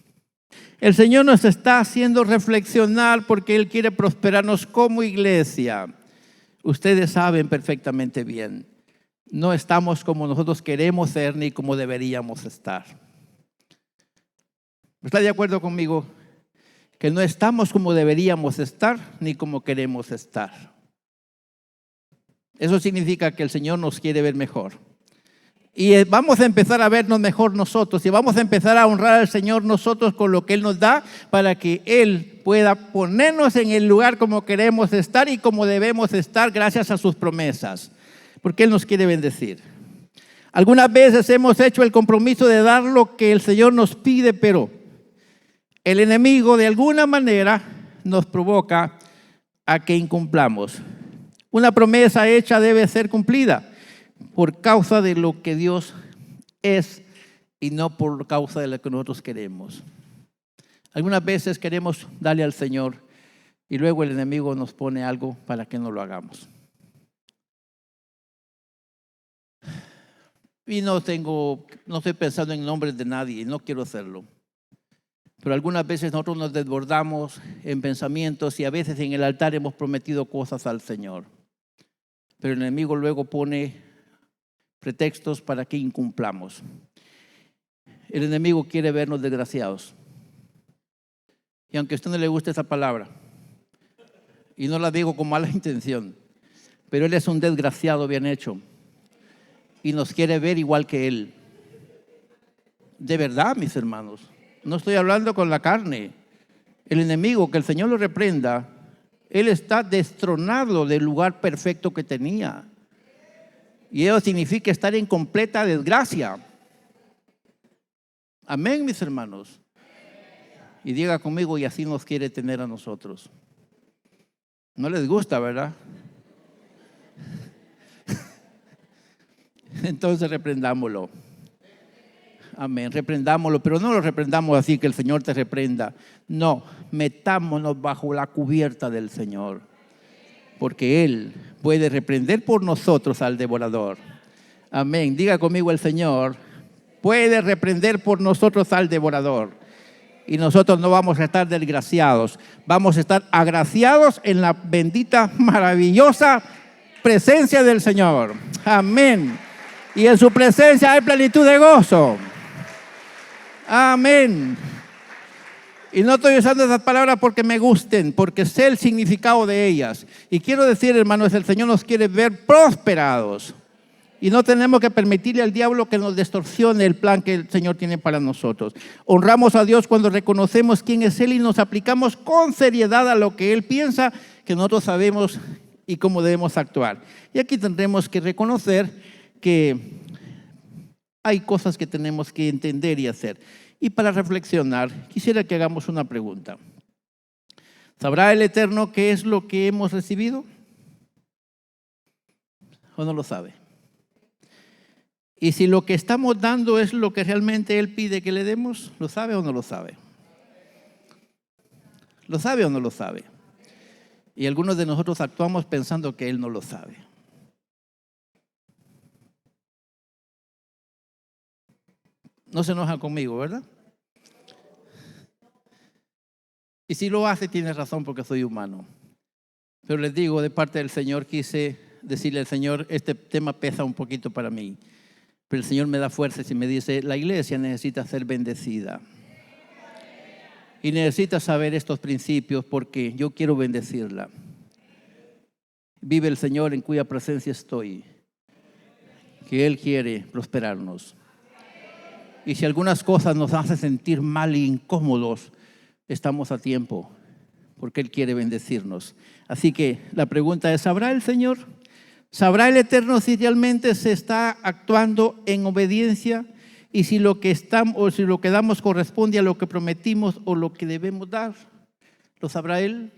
El Señor nos está haciendo reflexionar porque Él quiere prosperarnos como iglesia. Ustedes saben perfectamente bien, no estamos como nosotros queremos ser ni como deberíamos estar. ¿Está de acuerdo conmigo? Que no estamos como deberíamos estar ni como queremos estar. Eso significa que el Señor nos quiere ver mejor. Y vamos a empezar a vernos mejor nosotros y vamos a empezar a honrar al Señor nosotros con lo que Él nos da para que Él pueda ponernos en el lugar como queremos estar y como debemos estar gracias a sus promesas, porque Él nos quiere bendecir. Algunas veces hemos hecho el compromiso de dar lo que el Señor nos pide, pero el enemigo de alguna manera nos provoca a que incumplamos. Una promesa hecha debe ser cumplida por causa de lo que Dios es y no por causa de lo que nosotros queremos. Algunas veces queremos darle al Señor y luego el enemigo nos pone algo para que no lo hagamos. Y no estoy pensando en nombres de nadie, no quiero hacerlo. Pero algunas veces nosotros nos desbordamos en pensamientos y a veces en el altar hemos prometido cosas al Señor. Pero el enemigo luego pone pretextos para que incumplamos. El enemigo quiere vernos desgraciados. Y aunque a usted no le guste esa palabra, y no la digo con mala intención, pero él es un desgraciado bien hecho y nos quiere ver igual que él. De verdad, mis hermanos, no estoy hablando con la carne. El enemigo, que el Señor lo reprenda, él está destronado del lugar perfecto que tenía. Y eso significa estar en completa desgracia. Amén, mis hermanos. Y diga conmigo, y así nos quiere tener a nosotros. No les gusta, ¿verdad? Entonces reprendámoslo. Amén, reprendámoslo, pero no lo reprendamos así que el Señor te reprenda. No, metámonos bajo la cubierta del Señor, porque Él puede reprender por nosotros al devorador. Amén, diga conmigo, el Señor puede reprender por nosotros al devorador. Y nosotros no vamos a estar desgraciados, vamos a estar agraciados en la bendita, maravillosa presencia del Señor. Amén. Y en su presencia hay plenitud de gozo. Amén. Y no estoy usando esas palabras porque me gusten, porque sé el significado de ellas. Y quiero decir, hermanos, el Señor nos quiere ver prosperados. Y no tenemos que permitirle al diablo que nos distorsione el plan que el Señor tiene para nosotros. Honramos a Dios cuando reconocemos quién es Él y nos aplicamos con seriedad a lo que Él piensa que nosotros sabemos y cómo debemos actuar. Y aquí tendremos que reconocer que hay cosas que tenemos que entender y hacer. Y para reflexionar, quisiera que hagamos una pregunta. ¿Sabrá el Eterno qué es lo que hemos recibido? ¿O no lo sabe? Y si lo que estamos dando es lo que realmente Él pide que le demos, ¿lo sabe o no lo sabe? ¿Lo sabe o no lo sabe? Y algunos de nosotros actuamos pensando que Él no lo sabe. No se enoja conmigo, ¿verdad? Y si lo hace, tiene razón porque soy humano. Pero les digo, de parte del Señor, quise decirle al Señor, este tema pesa un poquito para mí. Pero el Señor me da fuerzas y me dice, la iglesia necesita ser bendecida. Y necesita saber estos principios porque yo quiero bendecirla. Vive el Señor en cuya presencia estoy, que Él quiere prosperarnos. Y si algunas cosas nos hacen sentir mal e incómodos, estamos a tiempo, porque Él quiere bendecirnos. Así que la pregunta es, ¿sabrá el Señor? ¿Sabrá el Eterno si realmente se está actuando en obediencia? Y si lo que damos corresponde a lo que prometimos o lo que debemos dar. ¿Lo sabrá Él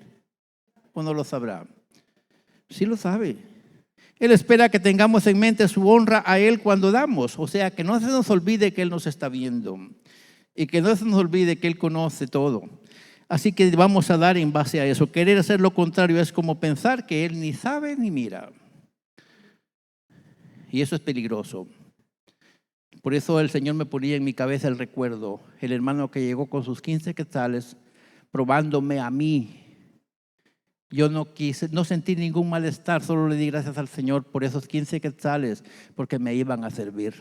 o no lo sabrá? Sí lo sabe. Él espera que tengamos en mente su honra a Él cuando damos. O sea, que no se nos olvide que Él nos está viendo. Y que no se nos olvide que Él conoce todo. Así que vamos a dar en base a eso. Querer hacer lo contrario es como pensar que Él ni sabe ni mira. Y eso es peligroso. Por eso el Señor me ponía en mi cabeza el recuerdo. El hermano que llegó con sus 15 quetzales, probándome a mí. Yo no sentí ningún malestar, solo le di gracias al Señor por esos 15 quetzales, porque me iban a servir.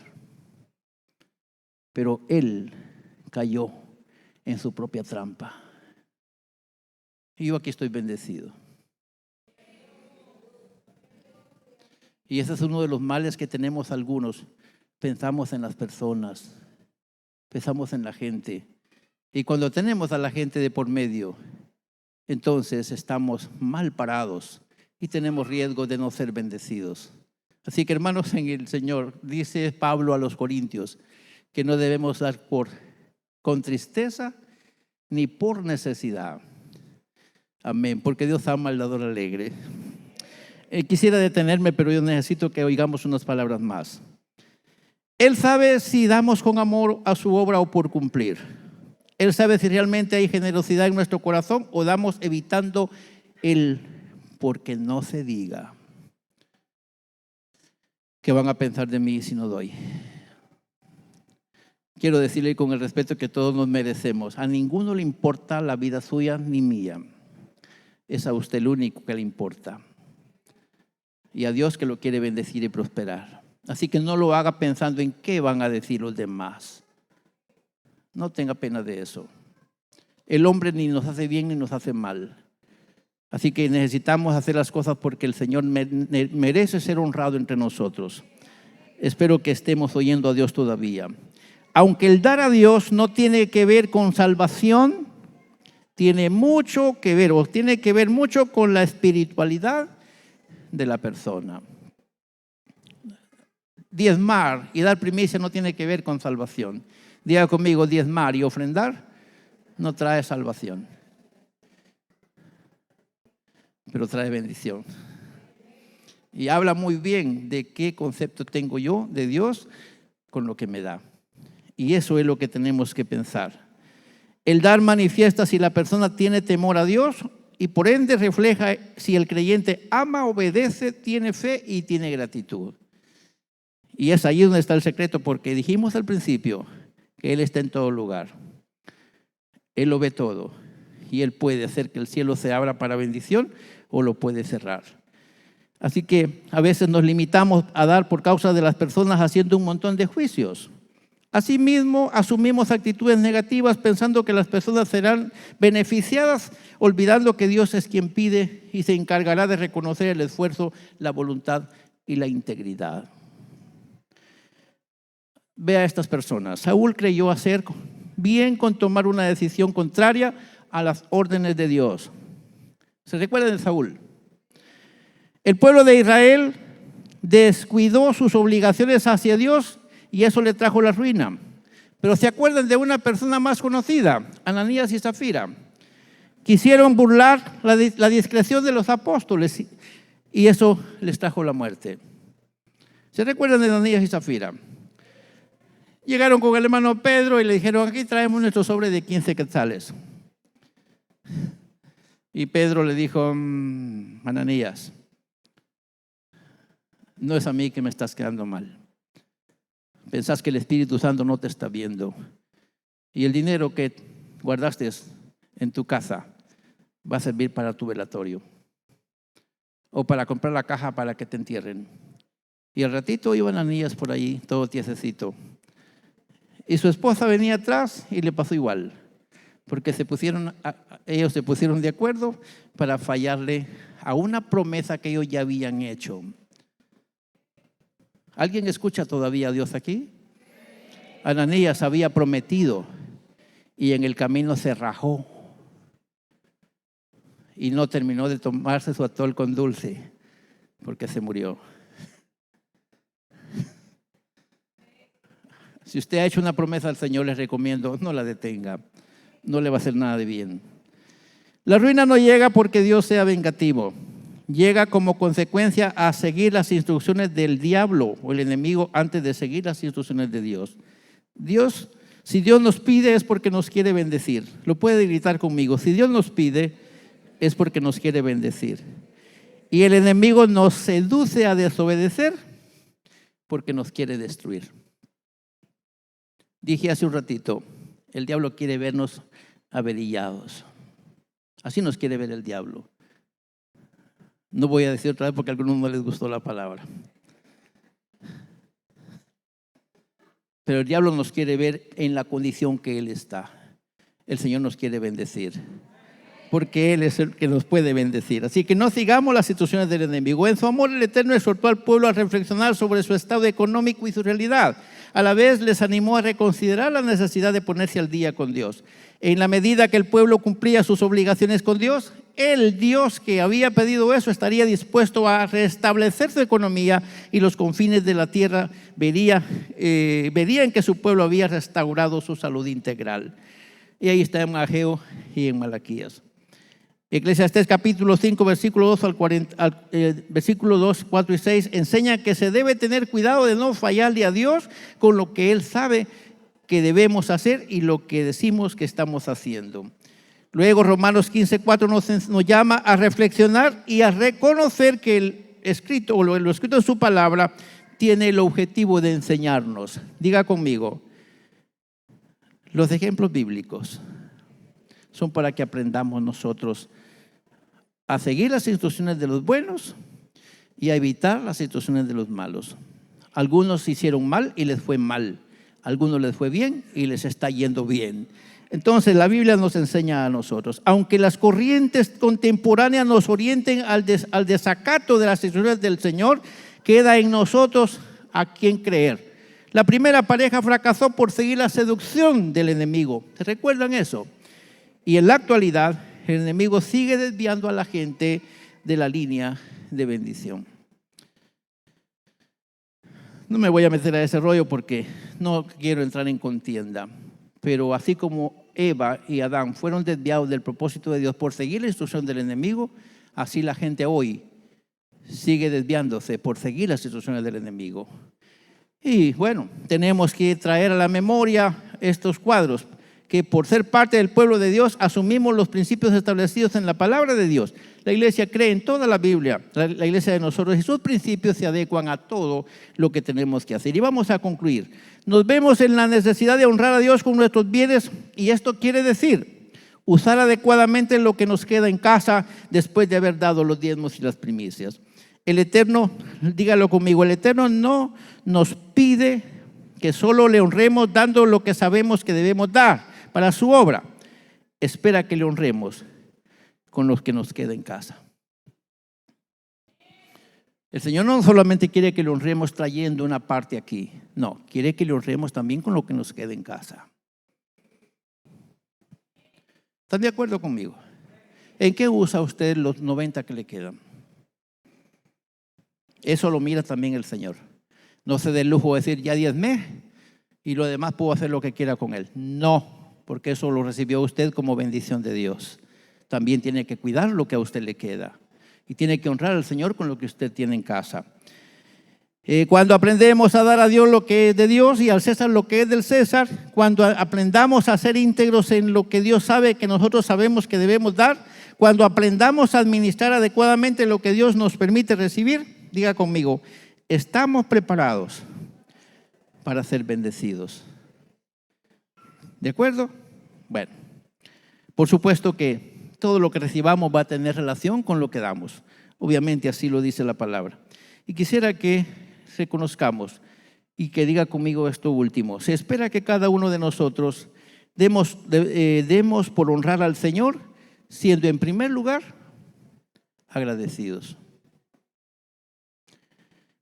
Pero él cayó en su propia trampa. Y yo aquí estoy bendecido. Y ese es uno de los males que tenemos algunos. Pensamos en las personas, pensamos en la gente. Y cuando tenemos a la gente de por medio, entonces estamos mal parados y tenemos riesgo de no ser bendecidos. Así que, hermanos en el Señor, dice Pablo a los Corintios que no debemos dar con tristeza ni por necesidad. Amén, porque Dios ama al dador alegre. Quisiera detenerme, pero yo necesito que oigamos unas palabras más. Él sabe si damos con amor a su obra o por cumplir. Él sabe si realmente hay generosidad en nuestro corazón o damos evitando el porque no se diga. ¿Qué van a pensar de mí si no doy? Quiero decirle con el respeto que todos nos merecemos. A ninguno le importa la vida suya ni mía. Es a usted el único que le importa. Y a Dios que lo quiere bendecir y prosperar. Así que no lo haga pensando en qué van a decir los demás. No tenga pena de eso. El hombre ni nos hace bien ni nos hace mal. Así que necesitamos hacer las cosas porque el Señor merece ser honrado entre nosotros. Espero que estemos oyendo a Dios todavía. Aunque el dar a Dios no tiene que ver con salvación, tiene mucho que ver, o tiene que ver mucho con la espiritualidad de la persona. Diezmar y dar primicia no tiene que ver con salvación. Diga conmigo, diezmar y ofrendar no trae salvación, pero trae bendición. Y habla muy bien de qué concepto tengo yo de Dios con lo que me da. Y eso es lo que tenemos que pensar. El dar manifiesta si la persona tiene temor a Dios y por ende refleja si el creyente ama, obedece, tiene fe y tiene gratitud. Y es ahí donde está el secreto, porque dijimos al principio que Él está en todo lugar. Él lo ve todo y Él puede hacer que el cielo se abra para bendición o lo puede cerrar. Así que a veces nos limitamos a dar por causa de las personas haciendo un montón de juicios. Asimismo, asumimos actitudes negativas pensando que las personas serán beneficiadas, olvidando que Dios es quien pide y se encargará de reconocer el esfuerzo, la voluntad y la integridad. Ve a estas personas. Saúl creyó hacer bien con tomar una decisión contraria a las órdenes de Dios. ¿Se recuerdan de Saúl? El pueblo de Israel descuidó sus obligaciones hacia Dios y eso le trajo la ruina. Pero ¿se acuerdan de una persona más conocida? Ananías y Zafira. Quisieron burlar la discreción de los apóstoles y eso les trajo la muerte. ¿Se recuerdan de Ananías y Zafira? Llegaron con el hermano Pedro y le dijeron, aquí traemos nuestro sobre de 15 quetzales. Y Pedro le dijo, Ananías, no es a mí que me estás quedando mal. Pensás que el Espíritu Santo no te está viendo. Y el dinero que guardaste en tu casa va a servir para tu velatorio. O para comprar la caja para que te entierren. Y al ratito iban Ananías por ahí, todo tiesecito. Y su esposa venía atrás y le pasó igual. porque ellos se pusieron de acuerdo para fallarle a una promesa que ellos ya habían hecho. ¿Alguien escucha todavía a Dios aquí? Ananías había prometido y en el camino se rajó y no terminó de tomarse su atol con dulce porque se murió. Si usted ha hecho una promesa al Señor, les recomiendo, no la detenga. No le va a hacer nada de bien. La ruina no llega porque Dios sea vengativo. Llega como consecuencia a seguir las instrucciones del diablo o el enemigo antes de seguir las instrucciones de Dios. Si Dios nos pide es porque nos quiere bendecir. Lo puede gritar conmigo. Si Dios nos pide es porque nos quiere bendecir. Y el enemigo nos seduce a desobedecer porque nos quiere destruir. Dije hace un ratito, el diablo quiere vernos averillados. Así nos quiere ver el diablo. No voy a decir otra vez porque a algunos no les gustó la palabra. Pero el diablo nos quiere ver en la condición que Él está. El Señor nos quiere bendecir, porque Él es el que nos puede bendecir. Así que no sigamos las instrucciones del enemigo. En su amor, el Eterno exhortó al pueblo a reflexionar sobre su estado económico y su realidad. A la vez les animó a reconsiderar la necesidad de ponerse al día con Dios. En la medida que el pueblo cumplía sus obligaciones con Dios, el Dios que había pedido eso estaría dispuesto a restablecer su economía y los confines de la tierra verían que su pueblo había restaurado su salud integral. Y ahí está en Ageo y en Malaquías. Eclesiastés capítulo 5, versículo 2, 4 y 6 enseña que se debe tener cuidado de no fallarle a Dios con lo que Él sabe que debemos hacer y lo que decimos que estamos haciendo. Luego Romanos 15, 4 nos llama a reflexionar y a reconocer que lo escrito en su palabra tiene el objetivo de enseñarnos. Diga conmigo, los ejemplos bíblicos son para que aprendamos nosotros a seguir las instrucciones de los buenos y a evitar las instrucciones de los malos. Algunos hicieron mal y les fue mal. Algunos les fue bien y les está yendo bien. Entonces la Biblia nos enseña a nosotros, aunque las corrientes contemporáneas nos orienten al desacato de las instrucciones del Señor, queda en nosotros a quien creer. La primera pareja fracasó por seguir la seducción del enemigo. ¿Se recuerdan eso? Y en la actualidad, el enemigo sigue desviando a la gente de la línea de bendición. No me voy a meter a ese rollo porque no quiero entrar en contienda. Pero así como Eva y Adán fueron desviados del propósito de Dios por seguir la instrucción del enemigo, así la gente hoy sigue desviándose por seguir las instrucciones del enemigo. Y bueno, tenemos que traer a la memoria estos cuadros, que por ser parte del pueblo de Dios asumimos los principios establecidos en la palabra de Dios. La iglesia cree en toda la Biblia, la iglesia de nosotros, y sus principios se adecuan a todo lo que tenemos que hacer. Y vamos a concluir. Nos vemos en la necesidad de honrar a Dios con nuestros bienes, y esto quiere decir usar adecuadamente lo que nos queda en casa después de haber dado los diezmos y las primicias. El Eterno, dígalo conmigo, el Eterno no nos pide que solo le honremos dando lo que sabemos que debemos dar para su obra. Espera que le honremos con los que nos queda en casa. El Señor no solamente quiere que le honremos trayendo una parte aquí, no, quiere que le honremos también con lo que nos queda en casa. ¿Están de acuerdo conmigo? ¿En qué usa usted los 90 que le quedan? Eso lo mira también el Señor. No se dé el lujo de decir, ya diezmé y lo demás puedo hacer lo que quiera con él. No, porque eso lo recibió usted como bendición de Dios. También tiene que cuidar lo que a usted le queda. Y tiene que honrar al Señor con lo que usted tiene en casa. Cuando aprendemos a dar a Dios lo que es de Dios y al César lo que es del César, cuando aprendamos a ser íntegros en lo que Dios sabe que nosotros sabemos que debemos dar, cuando aprendamos a administrar adecuadamente lo que Dios nos permite recibir, diga conmigo, estamos preparados para ser bendecidos. ¿De acuerdo? Bueno, por supuesto que todo lo que recibamos va a tener relación con lo que damos. Obviamente así lo dice la palabra. Y quisiera que reconozcamos y que diga conmigo esto último. Se espera que cada uno de nosotros demos por honrar al Señor, siendo en primer lugar agradecidos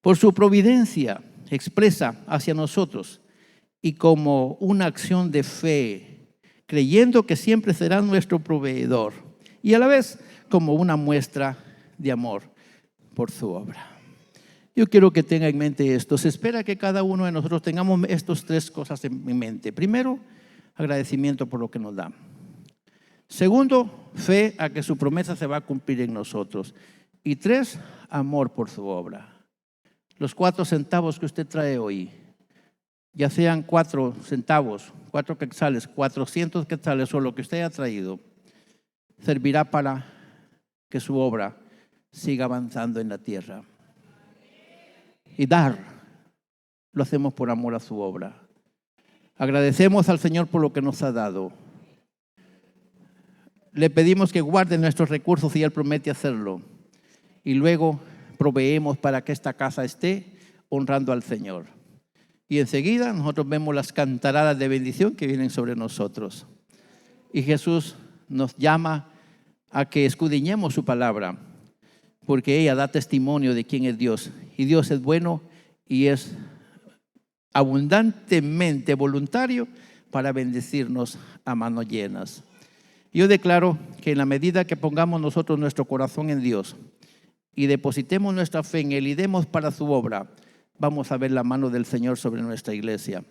por su providencia expresa hacia nosotros y como una acción de fe, creyendo que siempre será nuestro proveedor y a la vez como una muestra de amor por su obra. Yo quiero que tenga en mente esto. Se espera que cada uno de nosotros tengamos estas tres cosas en mente. Primero, agradecimiento por lo que nos da. Segundo, fe a que su promesa se va a cumplir en nosotros. Y tres, amor por su obra. Los 4 centavos que usted trae hoy, ya sean 4 centavos, 4 quetzales, 400 quetzales o lo que usted haya traído, servirá para que su obra siga avanzando en la tierra. Y dar, lo hacemos por amor a su obra. Agradecemos al Señor por lo que nos ha dado. Le pedimos que guarde nuestros recursos y Él promete hacerlo. Y luego proveemos para que esta casa esté honrando al Señor. Y enseguida nosotros vemos las cantaradas de bendición que vienen sobre nosotros. Y Jesús nos llama a que escudriñemos su palabra, porque ella da testimonio de quién es Dios. Y Dios es bueno y es abundantemente voluntario para bendecirnos a manos llenas. Yo declaro que en la medida que pongamos nosotros nuestro corazón en Dios y depositemos nuestra fe en Él y demos para su obra, vamos a ver la mano del Señor sobre nuestra iglesia.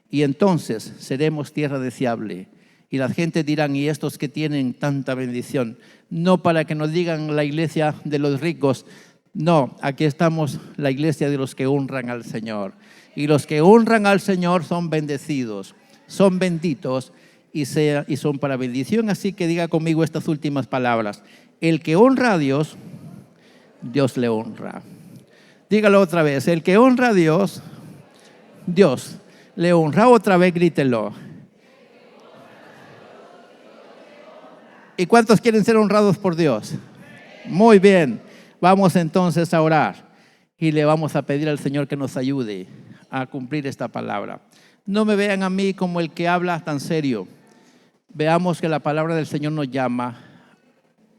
Y entonces seremos tierra deseable. Y la gente dirán, ¿y estos que tienen tanta bendición? No para que nos digan la iglesia de los ricos. No, aquí estamos la iglesia de los que honran al Señor. Y los que honran al Señor son bendecidos, son benditos y son para bendición. Así que diga conmigo estas últimas palabras. El que honra a Dios, Dios le honra. Dígalo otra vez. El que honra a Dios, Dios le honra. Otra vez grítelo. ¿Y cuántos quieren ser honrados por Dios? Muy bien. Vamos entonces a orar y le vamos a pedir al Señor que nos ayude a cumplir esta palabra. No me vean a mí como el que habla tan serio. Veamos que la palabra del Señor nos llama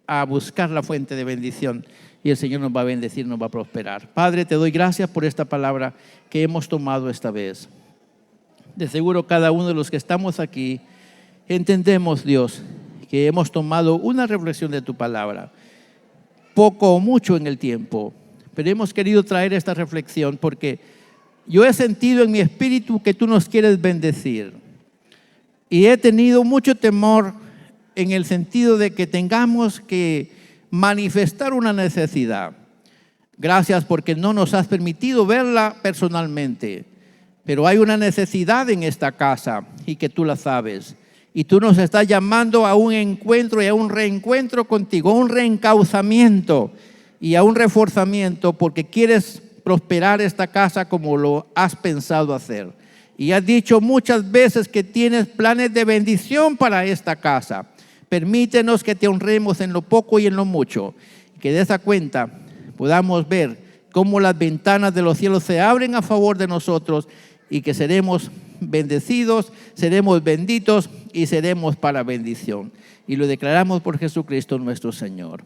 a buscar la fuente de bendición y el Señor nos va a bendecir, nos va a prosperar. Padre, te doy gracias por esta palabra que hemos tomado esta vez. De seguro cada uno de los que estamos aquí entendemos, Dios, que hemos tomado una reflexión de tu palabra, poco o mucho en el tiempo, pero hemos querido traer esta reflexión porque yo he sentido en mi espíritu que tú nos quieres bendecir y he tenido mucho temor en el sentido de que tengamos que manifestar una necesidad. Gracias porque no nos has permitido verla personalmente, pero hay una necesidad en esta casa y que tú la sabes. Y tú nos estás llamando a un encuentro y a un reencuentro contigo, a un reencauzamiento y a un reforzamiento porque quieres prosperar esta casa como lo has pensado hacer. Y has dicho muchas veces que tienes planes de bendición para esta casa. Permítenos que te honremos en lo poco y en lo mucho. Que de esa cuenta podamos ver cómo las ventanas de los cielos se abren a favor de nosotros y que seremos bendecidos, seremos benditos y seremos para bendición. Y lo declaramos por Jesucristo nuestro Señor.